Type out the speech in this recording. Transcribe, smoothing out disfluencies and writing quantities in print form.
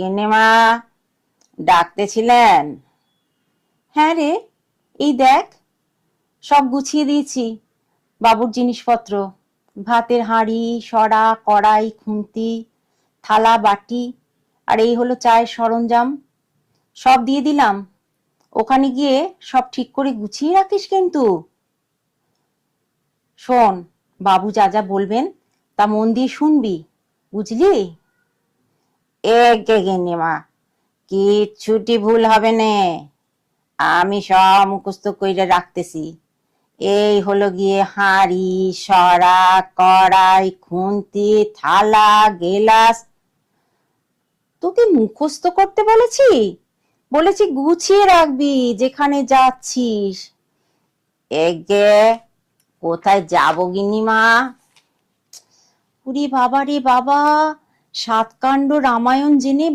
গিন্নিমা, ডাকতেছিলেন? হ্যাঁ রে, এই দেখ সব গুছিয়ে দিয়েছি, বাবুর জিনিসপত্র, ভাতের হাঁড়ি, সরা, কড়াই, খুন্তি, থালা, বাটি, আর এই হলো চায়ের সরঞ্জাম, সব দিয়ে দিলাম। ওখানে গিয়ে সব ঠিক করে গুছিয়ে রাখিস কিন্তু। শোন, বাবু যা যা বলবেন তা মন দিয়ে শুনবি, বুঝলি? একে গিন্নিমা, কিচ্ছুটি ভুল হবে না, আমি সব মুখস্থ কইরা রাখতেছি। এই হলো গিয়ে হাঁড়ি, সরা, কড়াই, খুন্তি, থালা, গেলাস। তোকে মুখস্থ করতে বলেছি? বলেছি গুছিয়ে রাখবি যেখানে যাচ্ছিস। এগে, কোথায় যাবো গিন্নিমা? ওরে বাবা রে বাবা, সাতকাণ্ড রামায়ণ জেনে